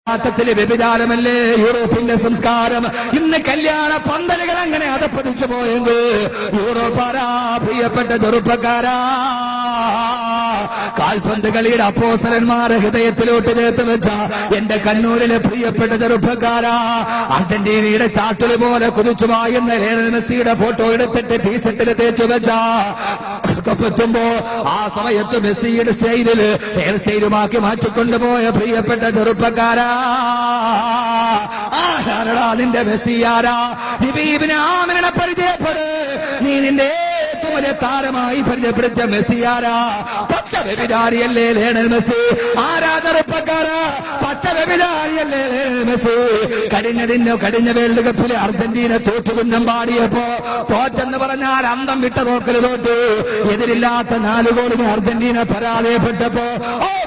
ത്തിലെ വ്യഭിചാരമല്ലേ യൂറോപ്പിന്റെ സംസ്കാരം. ഇന്ന് കല്യാണ പന്തലുകൾ അങ്ങനെ അതപ്പതിച്ചു പോയെങ്കിൽ യൂറോപ്പാരാ പ്രിയപ്പെട്ട ചെറുപ്പക്കാരാ, കാൽപന്ത് കളിയുടെ അപ്പോസ്തലന്മാരെ ഹൃദയത്തിലോട്ട് ചേർത്ത് വെച്ച എന്റെ കണ്ണൂരിലെ പ്രിയപ്പെട്ട ചെറുപ്പക്കാരാ, അർജന്റീനയുടെ ചാട്ടുളി പോലെ കുതിച്ചു വായുന്ന ലയണൽ മെസ്സിയുടെ ഫോട്ടോ എടുത്തിട്ട് ടീഷർട്ടിൽ തേച്ചു വെച്ച കപ്പെത്തുമ്പോ ആ സമയത്ത് മെസ്സിയുടെ സ്റ്റൈലില് ഹെയർ സ്റ്റൈലുമാക്കി മാറ്റിക്കൊണ്ടുപോയ പ്രിയപ്പെട്ട ചെറുപ്പക്കാരാ, ആരാടാ നിന്റെ മെസ്സിയാരാ? ഹബീബിനെ ആമിനെ പരിചയപ്പെട്. നീ നിന്റെ ഏറ്റവും വലിയ താരമായി പരിചയപ്പെടുത്തിയ മെസ്സിയാരാ? പച്ച വ്യഭിചാരിയല്ലേ ലയണൽ മെസ്സി? ആരാ ചെറുപ്പക്കാരാ? പച്ച വ്യഭിചാരിയല്ലേ ലയണൽ മെസ്സി? കഴിഞ്ഞ വേൾഡ് കപ്പിൽ അർജന്റീന തോറ്റുകുന്നം പാടിയപ്പോ, തോറ്റെന്ന് പറഞ്ഞാൽ അന്തം വിട്ട നോക്കല് തോറ്റു. എതിരില്ലാത്ത 4 ഗോളിന് അർജന്റീന പരാജയപ്പെട്ടപ്പോ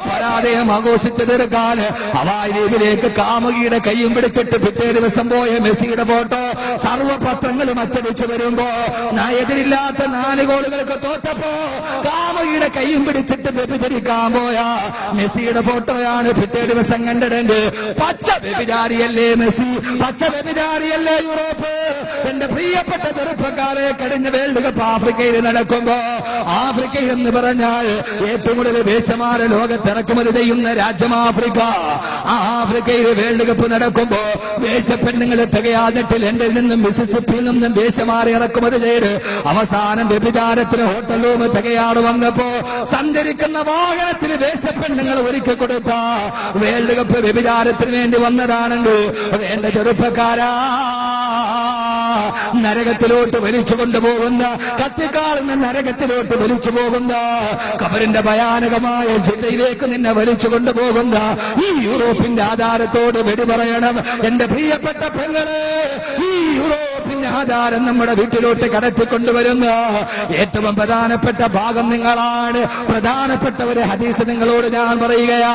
പരാജയം ആഘോഷിച്ചു തീർക്കാൻ ഹവായ് ദ്വീപിലേക്ക് കാമുകിയുടെ കൈയും പിടിച്ചിട്ട് പിറ്റേ ദിവസം പോയ മെസ്സിയുടെ ഫോട്ടോ സർവ്വപത്രങ്ങളും അച്ചടിച്ചു വരുമ്പോ, എതിരില്ലാത്ത 4 ഗോളുകൾക്ക് തോറ്റപ്പോ കാമുകിയുടെ കൈയും പിടിച്ചിട്ട് വ്യഭിചരിക്കാൻ പോയ മെസ്സിയുടെ ഫോട്ടോയാണ് പിറ്റേ ദിവസം കണ്ടിടെങ്കിൽ പച്ച വ്യഭിചാരിയല്ലേ മെസ്സി? പച്ച വ്യഭിചാരിയല്ലേ യൂറോപ്പ്? എന്റെ പ്രിയപ്പെട്ട ചെറുപ്പക്കാരെ, കഴിഞ്ഞ വേൾഡ് കപ്പ് ആഫ്രിക്കയിൽ നടക്കുമ്പോ, ആഫ്രിക്കയിൽ എന്ന് പറഞ്ഞാൽ ഏറ്റവും കൂടുതൽ വേശ്യമാരെ ലോകത്തിറക്കുമതി ചെയ്യുന്ന രാജ്യം ആഫ്രിക്ക. ആ ആഫ്രിക്കയിൽ വേൾഡ് കപ്പ് നടക്കുമ്പോ വേശ്യപ്പെണ്ണുങ്ങൾ തികയാതിട്ട് ലണ്ടനിൽ നിന്നും മിസിസിപ്പിയിൽ നിന്നും വേശ്യമാരെ ഇറക്കുമതി ചെയ്ത് അവസാനം വ്യഭിചാരത്തിന് ഹോട്ടൽ റൂം തികയാട് വന്നപ്പോ സഞ്ചരിക്കുന്ന വാഹനത്തിൽ വേശ്യപ്പെണ്ണുങ്ങൾ ഒരുക്കി കൊടുത്ത വേൾഡ് കപ്പ് വ്യഭിചാരത്തിന് വേണ്ടി വന്നതാണെങ്കിൽ വേണ്ട ചെറുപ്പക്കാരാ, നരകത്തിലോട്ട് വലിച്ചു കൊണ്ടുപോകുന്ന, കത്തിക്കാളുന്ന നരകത്തിലോട്ട് വലിച്ചു പോകുന്ന, ഖബറിന്റെ ഭയാനകമായ ചിന്തയിലേക്ക് നിന്നെ വലിച്ചു കൊണ്ടുപോകുന്ന ഈ യൂറോപ്പിന്റെ ആധാരത്തോട് വെടി പറയണം എന്റെ പ്രിയപ്പെട്ട പെങ്ങളെ. ഈ യൂറോപ്പിന്റെ ആധാരം നമ്മുടെ വീട്ടിലോട്ട് കടത്തിക്കൊണ്ടുവരുന്ന ഏറ്റവും പ്രധാനപ്പെട്ട ഭാഗം നിങ്ങളാണ്. പ്രധാനപ്പെട്ട ഒരു ഹദീസ് നിങ്ങളോട് ഞാൻ പറയുകയാ.